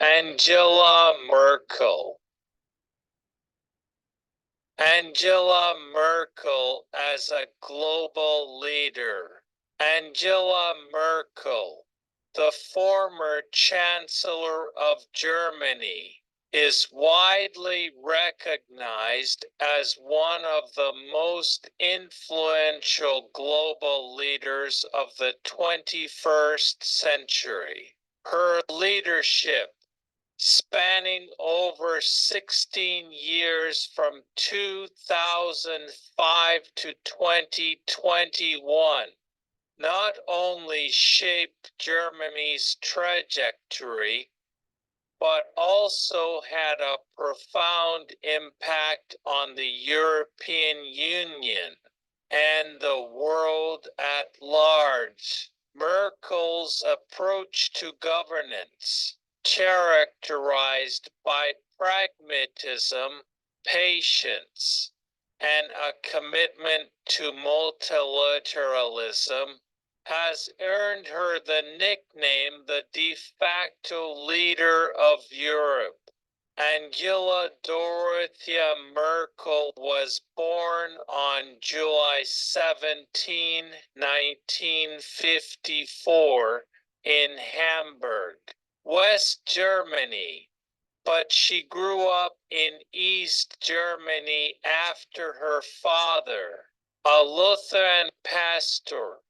Angela Merkel. Angela Merkel as a global leader. Angela Merkel, the former Chancellor of Germany, is widely recognized as one of the most influential global leaders of the 21st century. Her leadership, spanning over 16 years from 2005 to 2021, not only shaped Germany's trajectory, but also had a profound impact on the European Union and the world at large. Merkel's approach to governance, characterized by pragmatism, patience, and a commitment to multilateralism, has earned her the nickname the de facto leader of Europe. Angela Dorothea Merkel was born on July 17, 1954, in Hamburg, West Germany, but she grew up in East Germany after her father, a Lutheran pastor,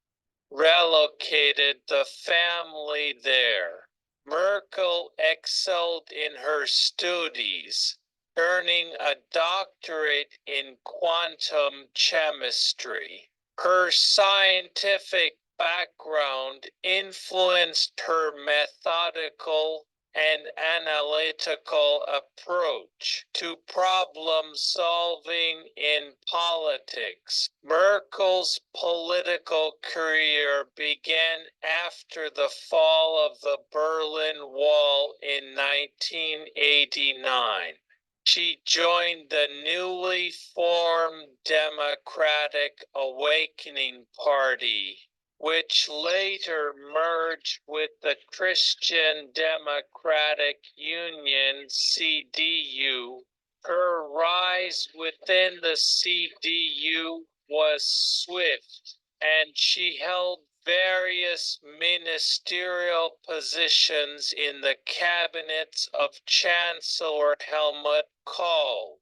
relocated the family there. Merkel excelled in her studies, earning a doctorate in quantum chemistry. Her scientific background influenced her methodical and analytical approach to problem solving in politics. Merkel's political career began after the fall of the Berlin Wall in 1989. She joined the newly formed Democratic Awakening Party, which later merged with the Christian Democratic Union (CDU). Her rise within the CDU was swift, and she held various ministerial positions in the cabinets of Chancellor Helmut Kohl,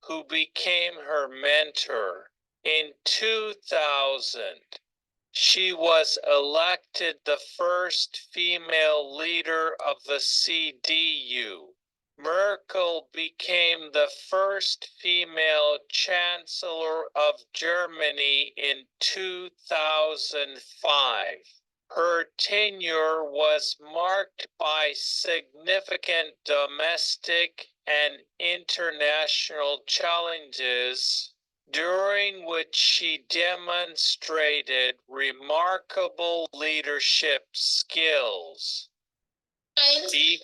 who became her mentor. In 2000, she was elected the first female leader of the CDU. Merkel became the first female Chancellor of Germany in 2005. Her tenure was marked by significant domestic and international challenges, during which she demonstrated remarkable leadership skills. The key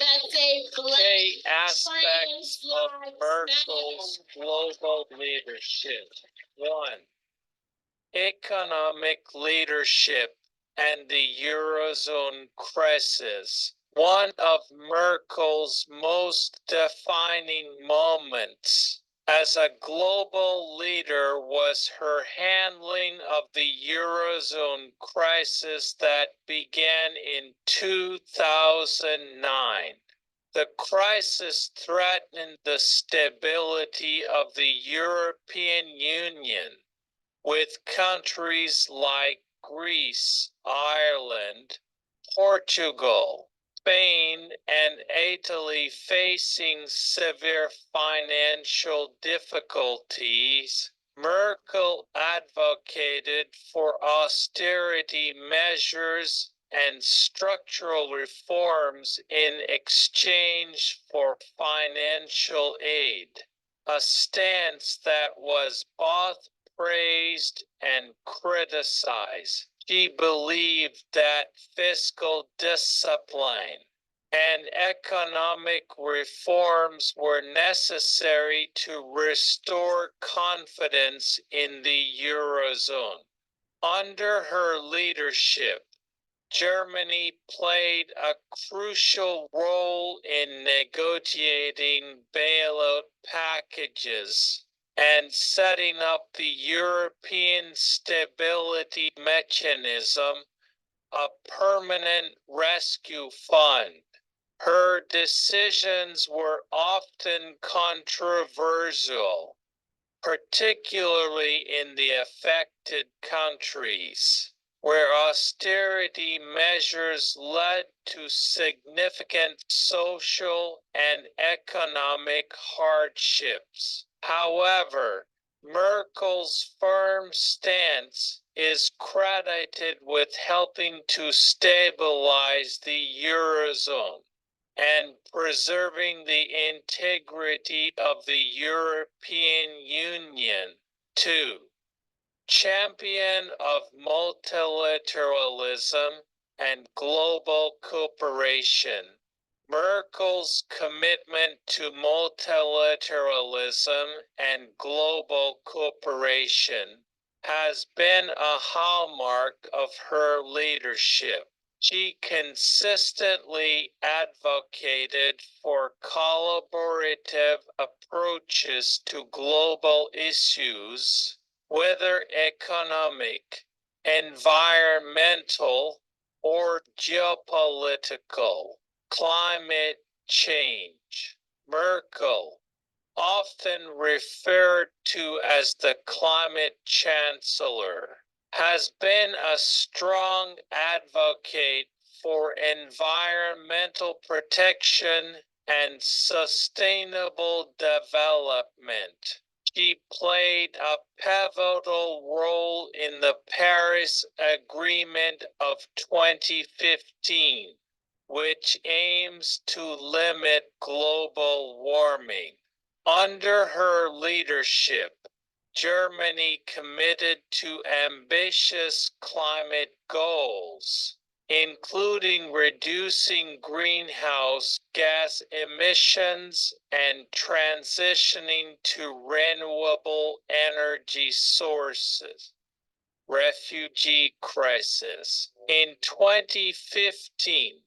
aspects of Merkel's global leadership. 1. Economic leadership and the Eurozone crisis. One of Merkel's most defining moments as a global leader was her handling of the Eurozone crisis that began in 2009. The crisis threatened the stability of the European Union, with countries like Greece, Ireland, Portugal, Spain, and Italy facing severe financial difficulties. Merkel advocated for austerity measures and structural reforms in exchange for financial aid, a stance that was both praised and criticized. She believed that fiscal discipline and economic reforms were necessary to restore confidence in the Eurozone. Under her leadership, Germany played a crucial role in negotiating bailout packages and setting up the European Stability Mechanism, a permanent rescue fund. Her decisions were often controversial, particularly in the affected countries, where austerity measures led to significant social and economic hardships. However, Merkel's firm stance is credited with helping to stabilize the Eurozone and preserving the integrity of the European Union. 2. Champion of multilateralism and global cooperation. Merkel's commitment to multilateralism and global cooperation has been a hallmark of her leadership. She consistently advocated for collaborative approaches to global issues, whether economic, environmental, or geopolitical. Climate change. Merkel, often referred to as the climate chancellor, has been a strong advocate for environmental protection and sustainable development. She played a pivotal role in the Paris Agreement of 2015, which aims to limit global warming. Under her leadership, Germany committed to ambitious climate goals, including reducing greenhouse gas emissions and transitioning to renewable energy sources. Refugee crisis. In 2015,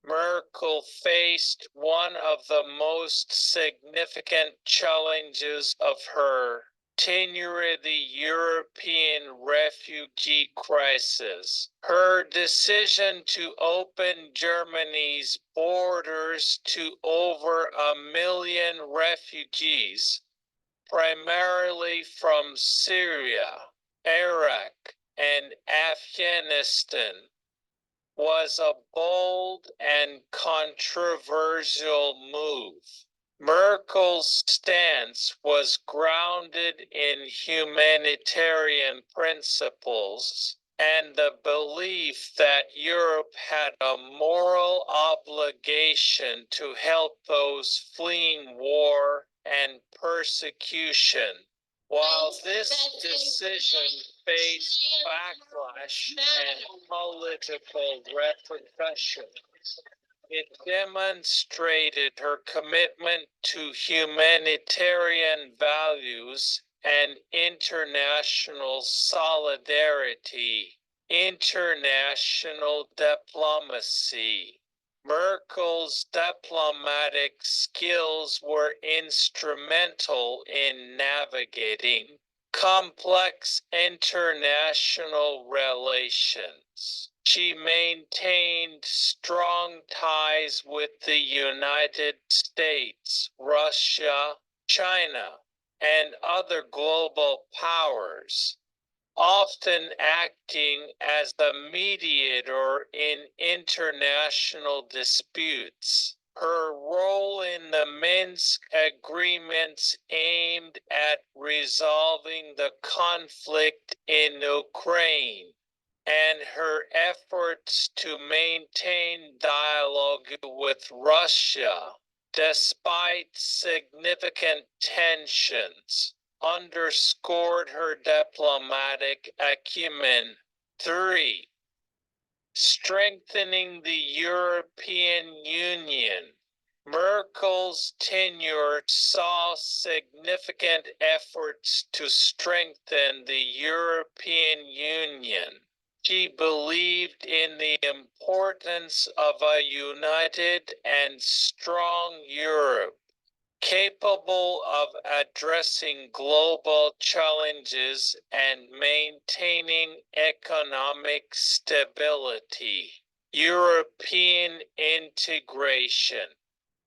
Merkel faced one of the most significant challenges of her tenure, the European refugee crisis. Her decision to open Germany's borders to over 1 million refugees, primarily from Syria, Iraq, and Afghanistan, was a bold and controversial move. Merkel's stance was grounded in humanitarian principles and the belief that Europe had a moral obligation to help those fleeing war and persecution. While this decision faced backlash and political repercussions, it demonstrated her commitment to humanitarian values and international solidarity. International diplomacy. Merkel's diplomatic skills were instrumental in navigating complex international relations. She maintained strong ties with the United States, Russia, China, and other global powers, often acting as the mediator in international disputes. Her role in the Minsk agreements aimed at resolving the conflict in Ukraine, and her efforts to maintain dialogue with Russia, despite significant tensions, underscored her diplomatic acumen. 3. Strengthening the European Union. Merkel's tenure saw significant efforts to strengthen the European Union. She believed in the importance of a united and strong Europe, capable of addressing global challenges and maintaining economic stability. European integration.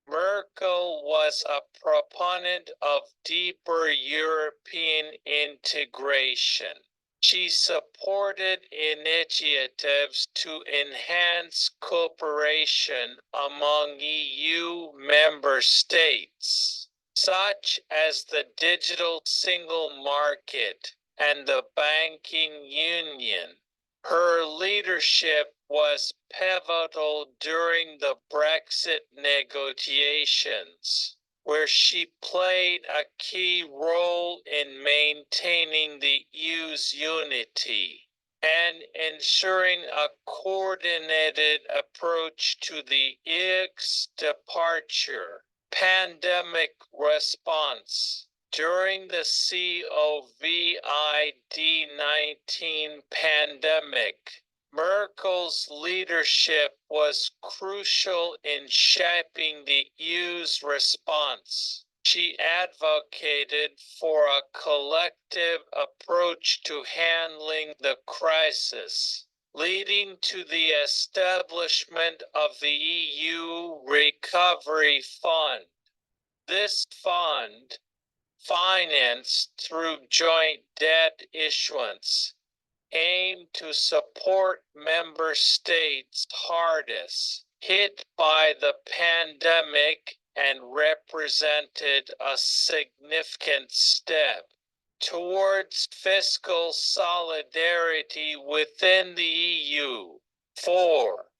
Merkel was a proponent of deeper European integration. She supported initiatives to enhance cooperation among EU member states, such as the digital single market and the banking union. Her leadership was pivotal during the Brexit negotiations, where she played a key role in maintaining the EU's unity and ensuring a coordinated approach to the EU's departure. Pandemic response. During the COVID-19 pandemic, Merkel's leadership was crucial in shaping the EU's response. She advocated for a collective approach to handling the crisis, leading to the establishment of the EU Recovery Fund. This fund, financed through joint debt issuance, aimed to support member states hardest hit by the pandemic and represented a significant step towards fiscal solidarity within the EU. 4.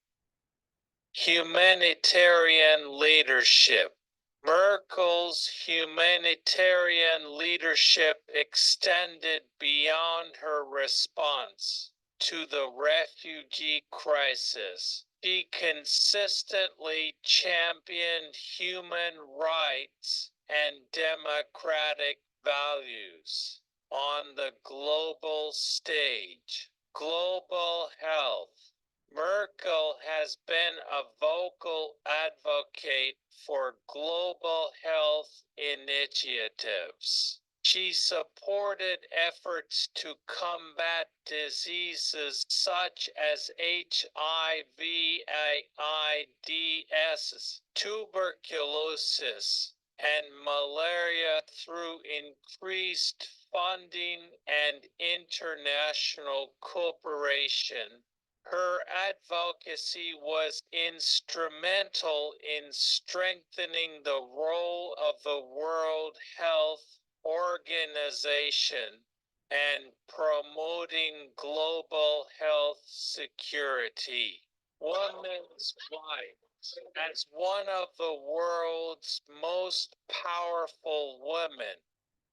Humanitarian leadership. Merkel's humanitarian leadership extended beyond her response to the refugee crisis. She consistently championed human rights and democratic values on the global stage. Global health. Merkel has been a vocal advocate for global health initiatives. She supported efforts to combat diseases such as HIV/AIDS, tuberculosis, and malaria through increased funding and international cooperation. Her advocacy was instrumental in strengthening the role of the World Health Organization and promoting global health security. Women's rights. As one of the world's most powerful women,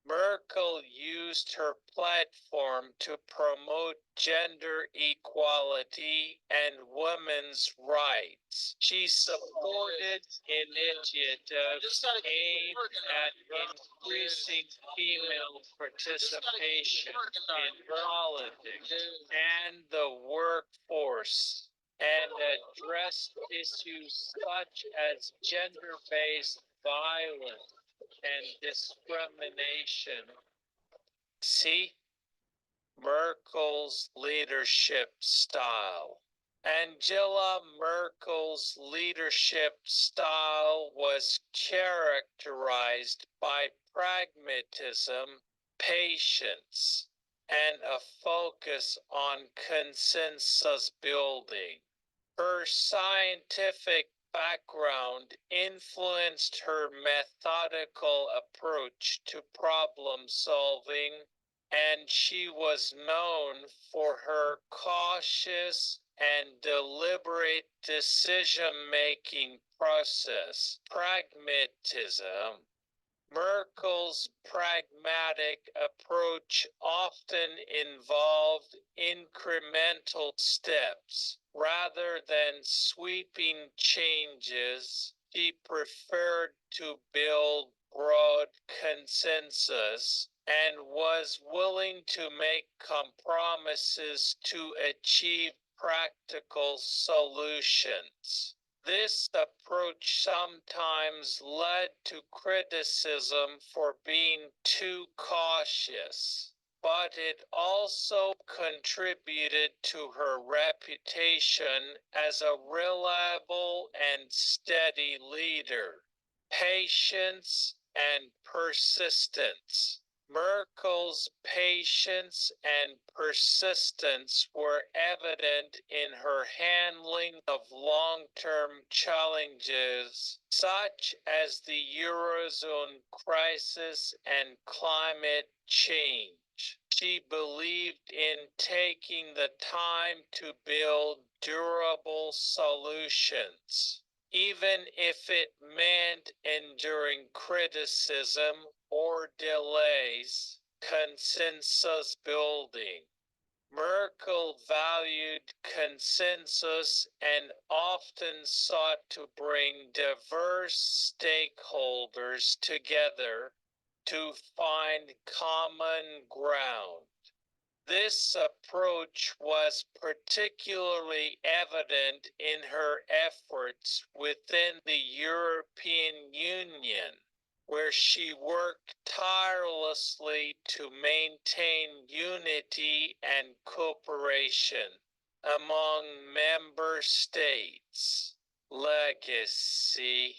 Merkel used her platform to promote gender equality and women's rights. She supported initiatives aimed at increasing female participation in politics and the workforce, and addressed issues such as gender-based violence and discrimination. See Merkel's leadership style. Angela Merkel's leadership style was characterized by pragmatism, patience, and a focus on consensus building. Her scientific background influenced her methodical approach to problem solving, and she was known for her cautious and deliberate decision-making process. Pragmatism. Merkel's pragmatic approach often involved incremental steps. Rather than sweeping changes, she preferred to build broad consensus and was willing to make compromises to achieve practical solutions. This approach sometimes led to criticism for being too cautious, but it also contributed to her reputation as a reliable and steady leader. Patience and persistence. Merkel's patience and persistence were evident in her handling of long-term challenges such as the Eurozone crisis and climate change. She believed in taking the time to build durable solutions, even if it meant enduring criticism or delays. Consensus building. Merkel valued consensus and often sought to bring diverse stakeholders together to find common ground. This approach was particularly evident in her efforts within the European Union, where she worked tirelessly to maintain unity and cooperation among member states. Legacy.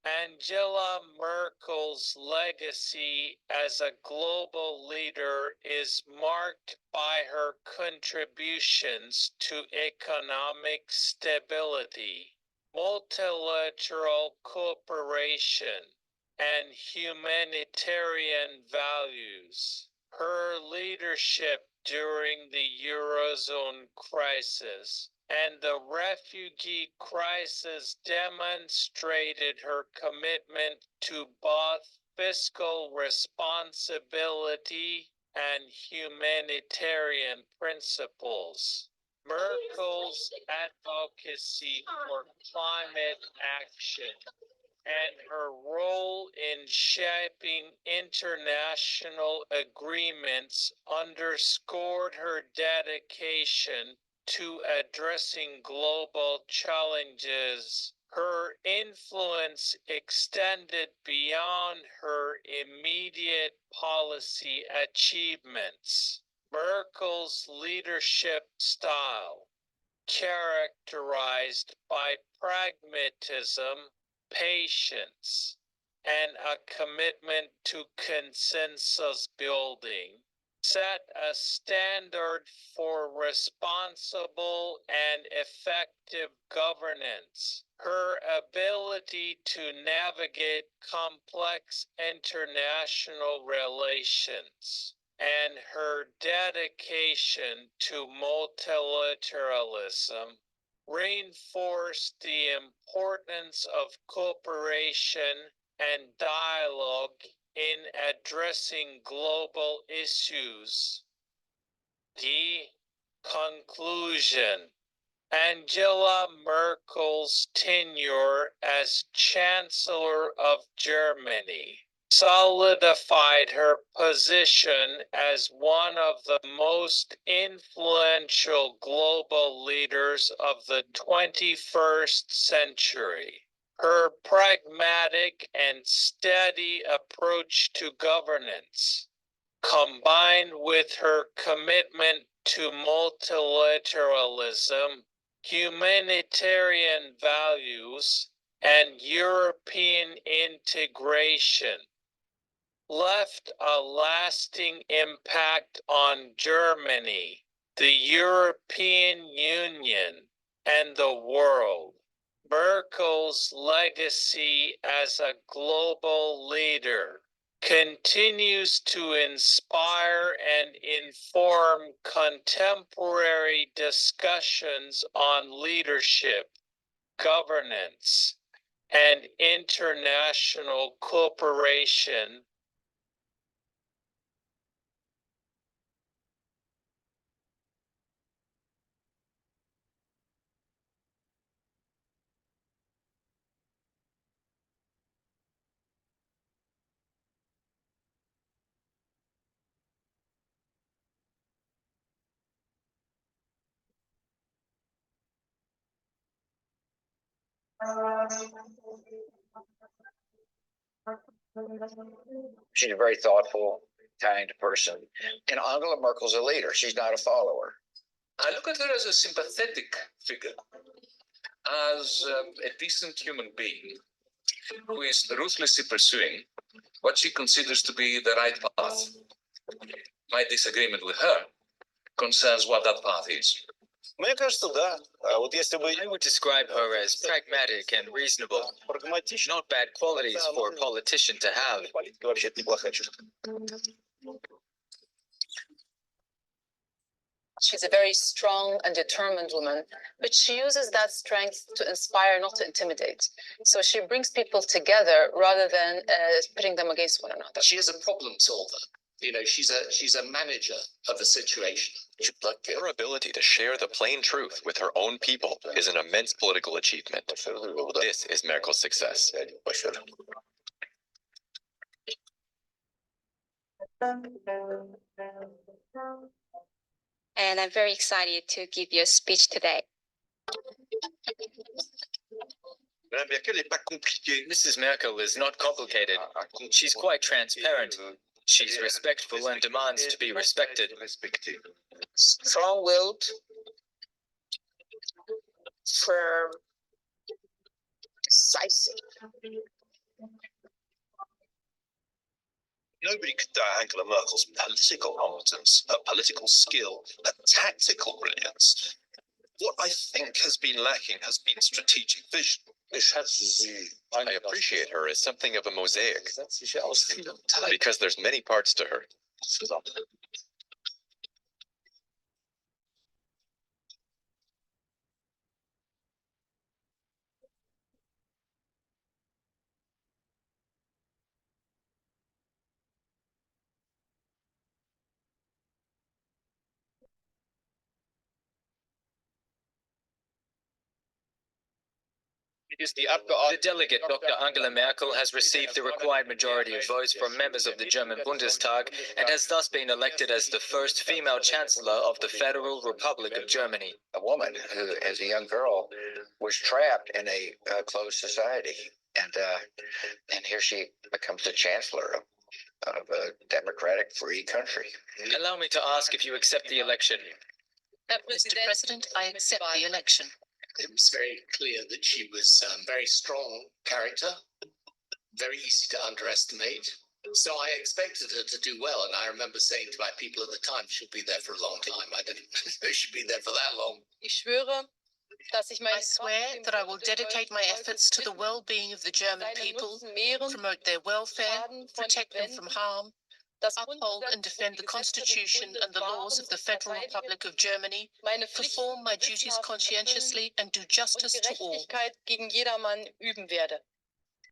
Angela Merkel's legacy as a global leader is marked by her contributions to economic stability, multilateral cooperation, and humanitarian values. Her leadership during the Eurozone crisis and the refugee crisis demonstrated her commitment to both fiscal responsibility and humanitarian principles. Merkel's advocacy for climate action and her role in shaping international agreements underscored her dedication to addressing global challenges. Her influence extended beyond her immediate policy achievements. Merkel's leadership style, characterized by pragmatism, patience, and a commitment to consensus building, set a standard for responsible and effective governance. Her ability to navigate complex international relations and her dedication to multilateralism reinforced the importance of cooperation and dialogue in addressing global issues. D. Conclusion. Angela Merkel's tenure as Chancellor of Germany solidified her position as one of the most influential global leaders of the 21st century. Her pragmatic and steady approach to governance, combined with her commitment to multilateralism, humanitarian values, and European integration, left a lasting impact on Germany, the European Union, and the world. Merkel's legacy as a global leader continues to inspire and inform contemporary discussions on leadership, governance, and international cooperation. She's a very thoughtful, kind person. And Angela Merkel's a leader. She's not a follower. I look at her as a sympathetic figure, as a decent human being who is ruthlessly pursuing what she considers to be the right path. My disagreement with her concerns what that path is. Мне кажется, да. А вот если бы I would describe her as pragmatic and reasonable, прагматично, not bad qualities for a politician to have. политика вообще-то неплохая черта. She's a very strong and determined woman, but she uses that strength to inspire, not to intimidate. So she brings people together rather than pitting them against one another. She is a problem solver. You know, she's a manager of a situation. Her ability to share the plain truth with her own people is an immense political achievement. This is Merkel's success. And I'm very excited to give you a speech today. Mrs. Merkel is not complicated. She's quite transparent. She's respectful and demands to be respected. Strong-willed, firm, decisive. Nobody could doubt Angela Merkel's political competence, her political skill, her tactical brilliance. What I think has been lacking has been strategic vision. I appreciate her as something of a mosaic, because there's many parts to her. The delegate, Dr. Angela Merkel, has received the required majority of votes from members of the German Bundestag and has thus been elected as the first female chancellor of the Federal Republic of Germany. A woman who, as a young girl, was trapped in a closed society. And here she becomes the chancellor of a democratic, free country. Allow me to ask if you accept the election. Mr. President, I accept the election. It was very clear that she was a very strong character, very easy to underestimate. So I expected her to do well. And I remember saying to my people at the time, she'll be there for a long time. I didn't know she'd be there for that long. Ich schwöre, dass ich I swear that I will dedicate my efforts to the well-being of the German people, promote their welfare, protect them from harm, uphold and defend the Constitution and the laws of the Federal Republic of Germany, perform my duties conscientiously, and do justice to all. gegen jedermann üben werde.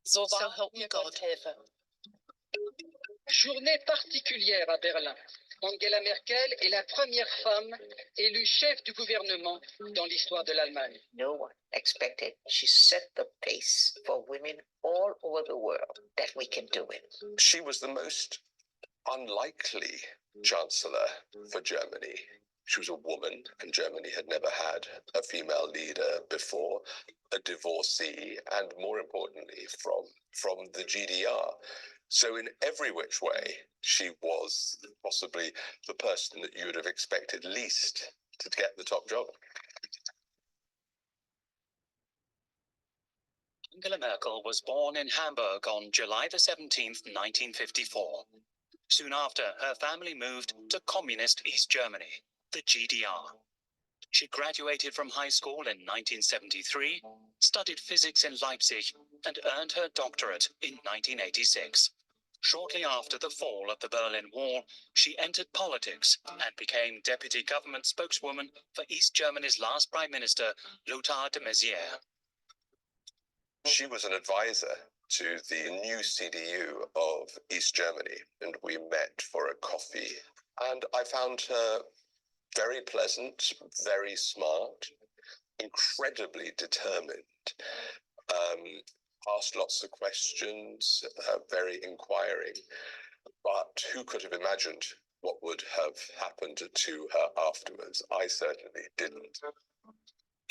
So help me God. Journée particulière à Berlin. Angela Merkel est la première femme élue chef du gouvernement dans l'histoire de l'Allemagne. No one expected. She set the pace for women all over the world that we can do it. She was the most unlikely chancellor for Germany. She was a woman, and Germany had never had a female leader before, a divorcee, and more importantly, from the GDR. So in every which way, she was possibly the person that you would have expected least to get the top job. Angela Merkel was born in Hamburg on July the 17th, 1954. Soon after, her family moved to communist East Germany, the GDR. She graduated from high school in 1973, studied physics in Leipzig, and earned her doctorate in 1986. Shortly after the fall of the Berlin Wall, she entered politics and became deputy government spokeswoman for East Germany's last prime minister, Lothar de Maizière. She was an advisor to the new CDU of East Germany, and we met for a coffee. And I found her very pleasant, very smart, incredibly determined, asked lots of questions, very inquiring. But who could have imagined what would have happened to her afterwards? I certainly didn't.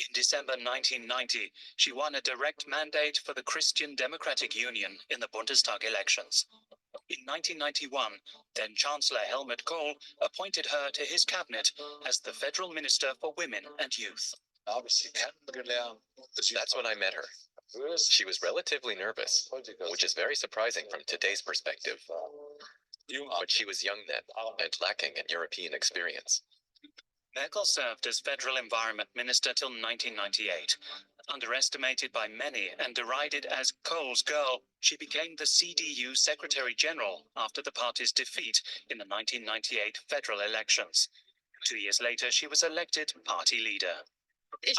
In December 1990, she won a direct mandate for the Christian Democratic Union in the Bundestag elections. In 1991, then Chancellor Helmut Kohl appointed her to his cabinet as the Federal Minister for Women and Youth. That's when I met her. She was relatively nervous, which is very surprising from today's perspective. But she was young then and lacking in European experience. Merkel served as Federal Environment Minister till 1998. Underestimated by many and derided as Kohl's girl, she became the CDU Secretary General after the party's defeat in the 1998 federal elections. 2 years later, she was elected party leader.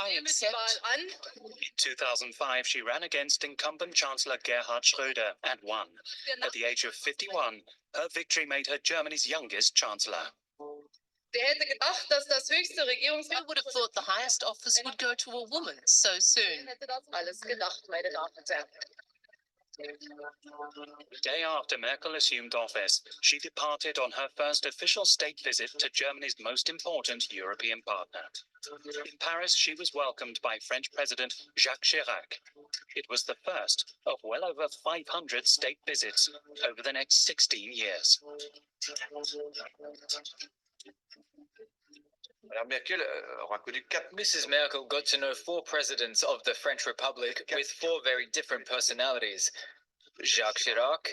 I accept. In 2005, she ran against incumbent Chancellor Gerhard Schröder and won. At the age of 51, her victory made her Germany's youngest chancellor. Who Who would have thought the highest office would go to a woman so soon? The day after Merkel assumed office, she departed on her first official state visit to Germany's most important European partner. In Paris, she was welcomed by French President Jacques Chirac. It was the first of well over 500 state visits over the next 16 years. Mrs. Merkel got to know 4 presidents of the French Republic with 4 very different personalities. Jacques Chirac,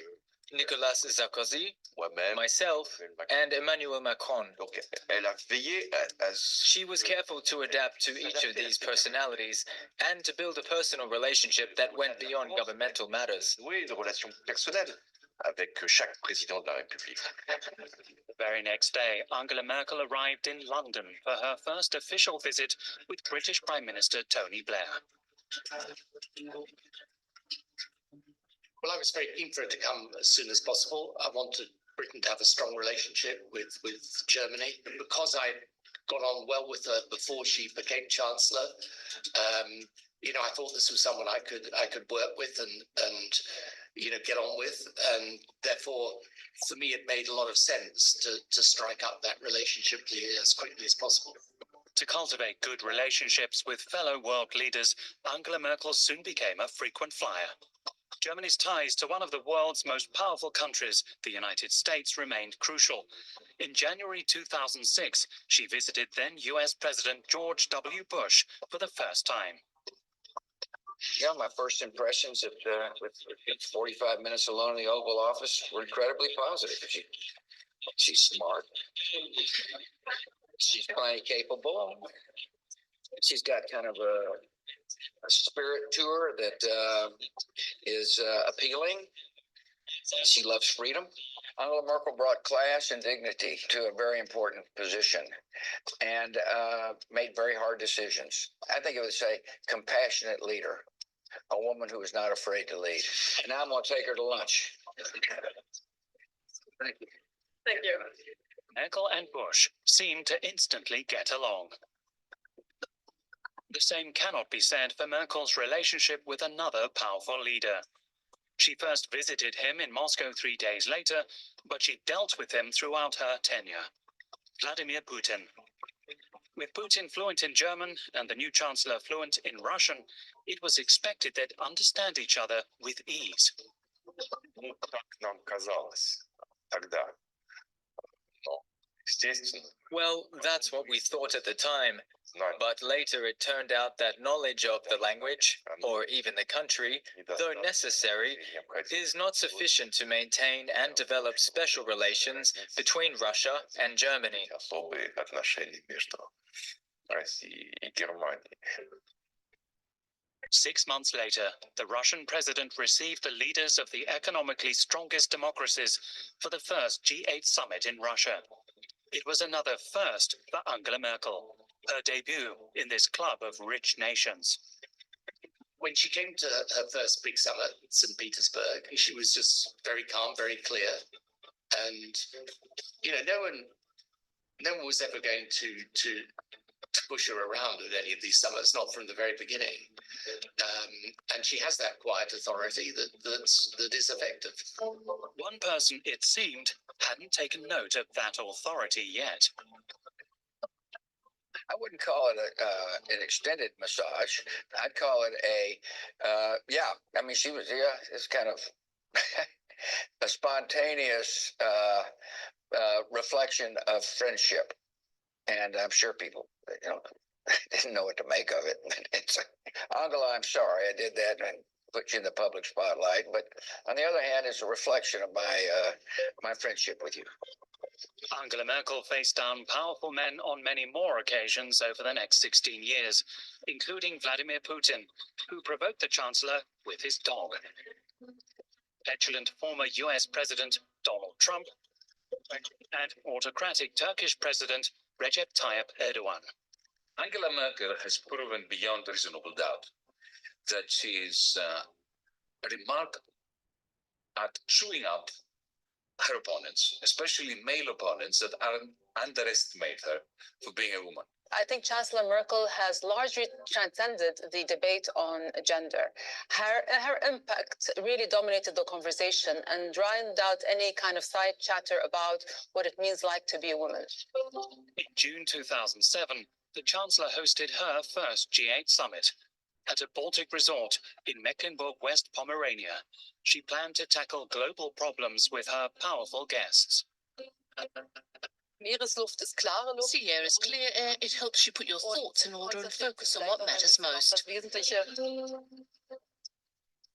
Nicolas Sarkozy, myself, and Emmanuel Macron. She was careful to adapt to each of these personalities and to build a personal relationship that went beyond governmental matters. Avec chaque président de la République. The very next day, Angela Merkel arrived in London for her first official visit with British Prime Minister Tony Blair. Well, I was very keen for her to come as soon as possible. I wanted Britain to have a strong relationship with Germany. Because I got on well with her before she became Chancellor, I thought this was someone I could work with and get on with, and therefore, for me, it made a lot of sense to strike up that relationship as quickly as possible. To cultivate good relationships with fellow world leaders, Angela Merkel soon became a frequent flyer. Germany's ties to one of the world's most powerful countries, the United States, remained crucial. In January 2006, she visited then US President George W. Bush for the first time. Yeah, my first impressions with 45 minutes alone in the Oval Office were incredibly positive. She's smart. She's plenty capable. She's got kind of a spirit to her that is appealing. She loves freedom. Angela Merkel brought class and dignity to a very important position and made very hard decisions. I think it would say compassionate leader, a woman who is not afraid to lead. And now I'm going to take her to lunch. Thank you. Thank you. Merkel and Bush seemed to instantly get along. The same cannot be said for Merkel's relationship with another powerful leader. She first visited him in Moscow 3 days later, but she dealt with him throughout her tenure. Vladimir Putin. With Putin fluent in German and the new chancellor fluent in Russian, it was expected they'd understand each other with ease. Well, that's what we thought at the time. But later it turned out that knowledge of the language, or even the country, though necessary, is not sufficient to maintain and develop special relations between Russia and Germany. 6 months later, the Russian president received the leaders of the economically strongest democracies for the first G8 summit in Russia. It was another first for Angela Merkel, her debut in this club of rich nations. When she came to her first big summit in St. Petersburg, she was just very calm, very clear. And, no one was ever going to push her around at any of these summits, not from the very beginning. And she has that quiet authority that is effective. One person, it seemed, hadn't taken note of that authority yet. I wouldn't call it an extended massage. I'd call it yeah. I mean, it's kind of a spontaneous reflection of friendship, and I'm sure people, didn't know what to make of it. It's Angela, I'm sorry I did that and put you in the public spotlight, but on the other hand, it's a reflection of my friendship with you. Angela Merkel faced down powerful men on many more occasions over the next 16 years, including Vladimir Putin, who provoked the Chancellor with his dog. Petulant former US President Donald Trump and autocratic Turkish President Recep Tayyip Erdogan. Angela Merkel has proven beyond reasonable doubt that she is remarkable at chewing up her opponents, especially male opponents that underestimate her for being a woman. I think Chancellor Merkel has largely transcended the debate on gender. Her impact really dominated the conversation and drowned out any kind of side chatter about what it means like to be a woman. In June 2007, the Chancellor hosted her first G8 summit at a Baltic resort in Mecklenburg-West Pomerania. She planned to tackle global problems with her powerful guests. Sea air is clear air. It helps you put your thoughts in order and focus on what matters most.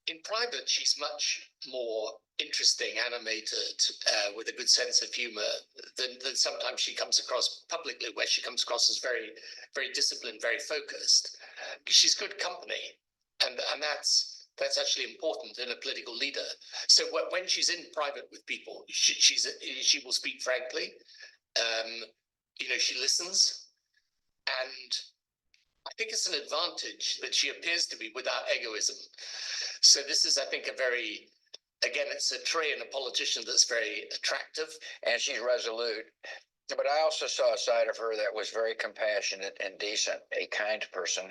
In private, she's much more interesting, animated, with a good sense of humor than sometimes she comes across publicly, where she comes across as very, very disciplined, very focused. She's good company, and that's actually important in a political leader. So when she's in private with people, she will speak frankly. She listens, and I think it's an advantage that she appears to be without egoism. So this is, I think, it's a trait in a politician that's very attractive. And she's resolute. But I also saw a side of her that was very compassionate and decent, a kind person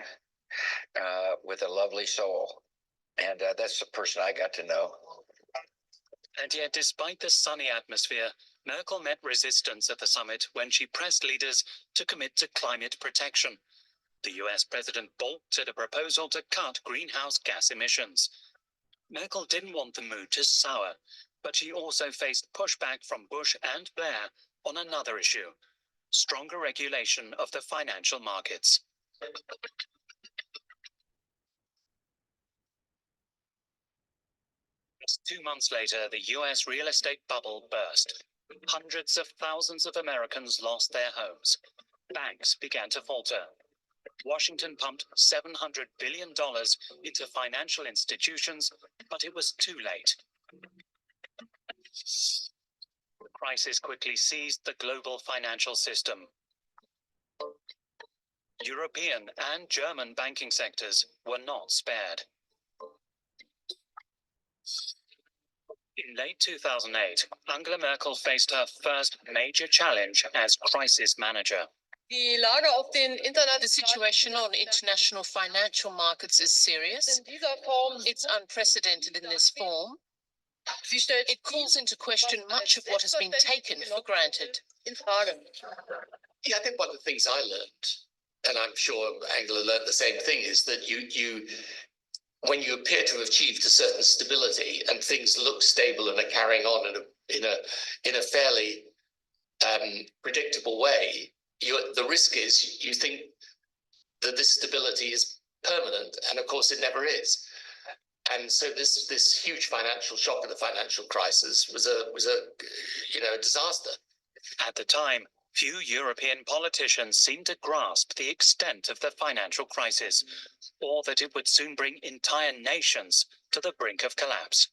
with a lovely soul. And that's the person I got to know. And yet, despite the sunny atmosphere, Merkel met resistance at the summit when she pressed leaders to commit to climate protection. The US president balked at a proposal to cut greenhouse gas emissions. Merkel didn't want the mood to sour, but she also faced pushback from Bush and Blair on another issue: stronger regulation of the financial markets. Just 2 months later, the US real estate bubble burst. Hundreds of thousands of Americans lost their homes. Banks began to falter. Washington pumped $700 billion into financial institutions, but it was too late. The crisis quickly seized the global financial system. European and German banking sectors were not spared. In late 2008, Angela Merkel faced her first major challenge as crisis manager. The situation on international financial markets is serious. It's unprecedented in this form. It calls into question much of what has been taken for granted. Yeah, I think one of the things I learned, and I'm sure Angela learned the same thing, is that when you appear to have achieved a certain stability and things look stable and are carrying on in a fairly predictable way, the risk is you think that this stability is permanent, and of course it never is. And so this huge financial shock of the financial crisis was a disaster. At the time, few European politicians seemed to grasp the extent of the financial crisis, or that it would soon bring entire nations to the brink of collapse.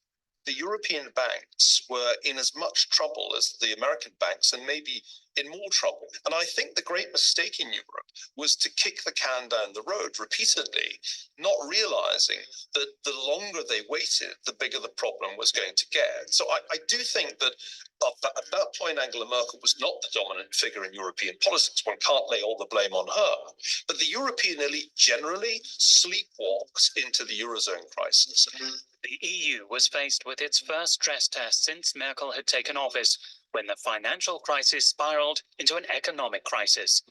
The European banks were in as much trouble as the American banks, and maybe in more trouble. And I think the great mistake in Europe was to kick the can down the road repeatedly, not realizing that the longer they waited, the bigger the problem was going to get. So I do think that at that point, Angela Merkel was not the dominant figure in European politics. One can't lay all the blame on her. But the European elite generally sleepwalked into the Eurozone crisis. The EU was faced with its first stress test since Merkel had taken office, when the financial crisis spiraled into an economic crisis.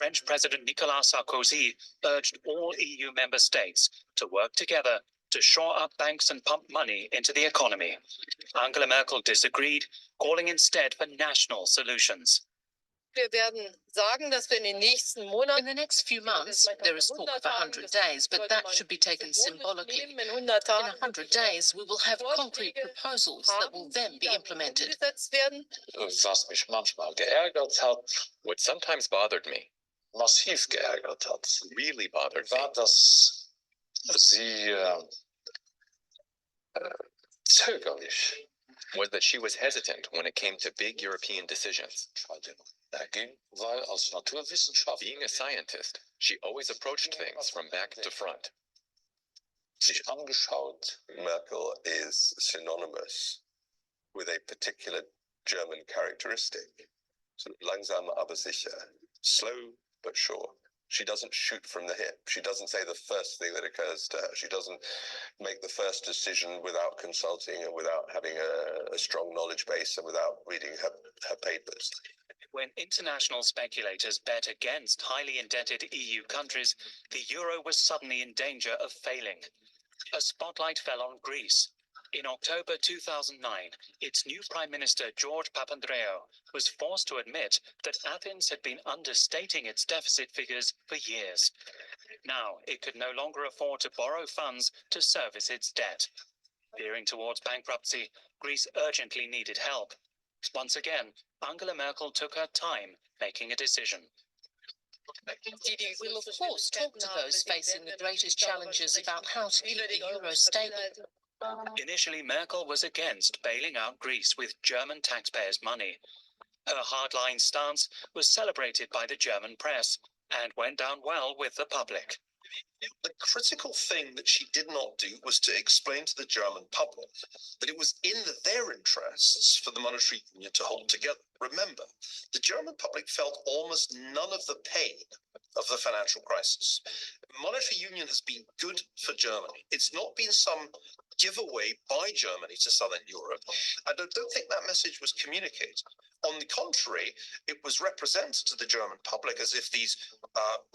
French President Nicolas Sarkozy urged all EU member states to work together to shore up banks and pump money into the economy. Angela Merkel disagreed, calling instead for national solutions. In the next few months, there is talk of 100 days, but that should be taken symbolically. In 100 days, we will have concrete proposals that will then be implemented. Was mich manchmal geärgert hat, what sometimes bothered me, massiv geärgert hat, really bothered me, war, dass sie zögerlich was that she was hesitant when it came to big European decisions. dagegen, weil als Naturwissenschaftler Being a scientist, she always approached things from back to front. sich angeschaut, Merkel is synonymous with a particular German characteristic. So langsam aber sicher, slow but sure. She doesn't shoot from the hip. She doesn't say the first thing that occurs to her. She doesn't make the first decision without consulting and without having a strong knowledge base and without reading her papers. When international speculators bet against highly indebted EU countries, the euro was suddenly in danger of failing. A spotlight fell on Greece. In October 2009, its new Prime Minister, George Papandreou, was forced to admit that Athens had been understating its deficit figures for years. Now, it could no longer afford to borrow funds to service its debt. Veering towards bankruptcy, Greece urgently needed help. Once again, Angela Merkel took her time making a decision. We will, of course, talk to those facing the greatest challenges about how to keep the euro stable. Initially, Merkel was against bailing out Greece with German taxpayers' money. Her hardline stance was celebrated by the German press and went down well with the public. The critical thing that she did not do was to explain to the German public that it was in their interests for the monetary union to hold together. Remember, the German public felt almost none of the pain of the financial crisis. Monetary union has been good for Germany. It's not been some giveaway by Germany to Southern Europe. I don't think that message was communicated. On the contrary, it was represented to the German public as if these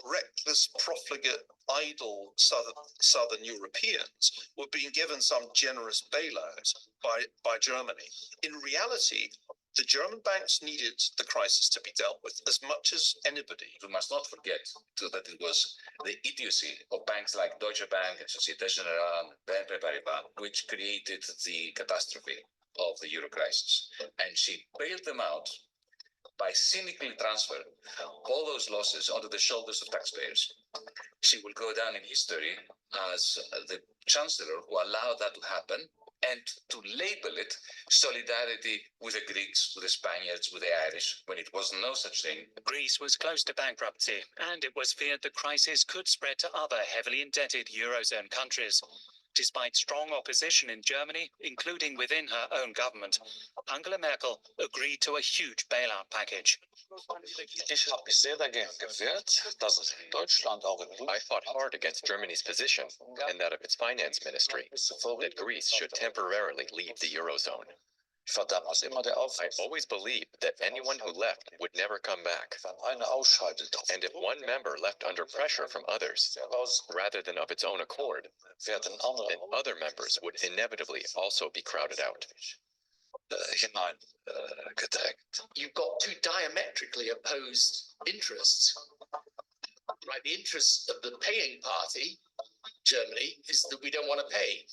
reckless, profligate, idle Southern Europeans were being given some generous bailout by Germany. In reality, the German banks needed the crisis to be dealt with as much as anybody. We must not forget that it was the idiocy of banks like Deutsche Bank and Societe Generale, BNP Paribas, which created the catastrophe of the euro crisis. And she bailed them out by cynically transferring all those losses onto the shoulders of taxpayers. She will go down in history as the chancellor who allowed that to happen, and to label it solidarity with the Greeks, with the Spaniards, with the Irish, when it was no such thing. Greece was close to bankruptcy, and it was feared the crisis could spread to other heavily indebted Eurozone countries. Despite strong opposition in Germany, including within her own government, Angela Merkel agreed to a huge bailout package. Ich habe mich sehr dagegen gewehrt, dass es in Deutschland auch in I fought hard against Germany's position and that of its finance ministry that Greece should temporarily leave the Eurozone. I always believed that anyone who left would never come back. And if one member left under pressure from others, rather than of its own accord, then other members would inevitably also be crowded out. You've got two diametrically opposed interests. Right, the interest of the paying party, Germany, is that we don't want to pay.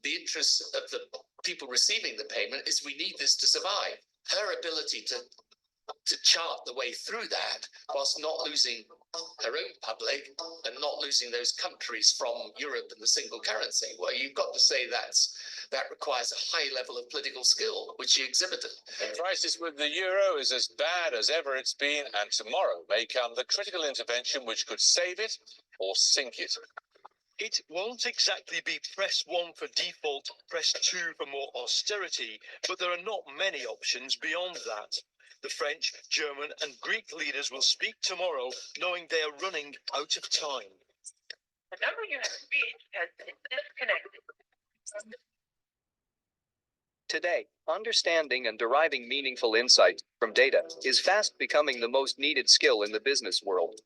The interest of the people receiving the payment is we need this to survive. Her ability to chart the way through that whilst not losing her own public and not losing those countries from Europe and the single currency. Well, you've got to say that requires a high level of political skill, which she exhibited. The crisis with the euro is as bad as ever it's been, and tomorrow may come the critical intervention which could save it or sink it. It won't exactly be press 1 for default, press 2 for more austerity, but there are not many options beyond that. The French, German and Greek leaders will speak tomorrow, knowing they are running out of time. The number you have reached has been disconnected. Today, understanding and deriving meaningful insights from data is fast becoming the most needed skill in the business world.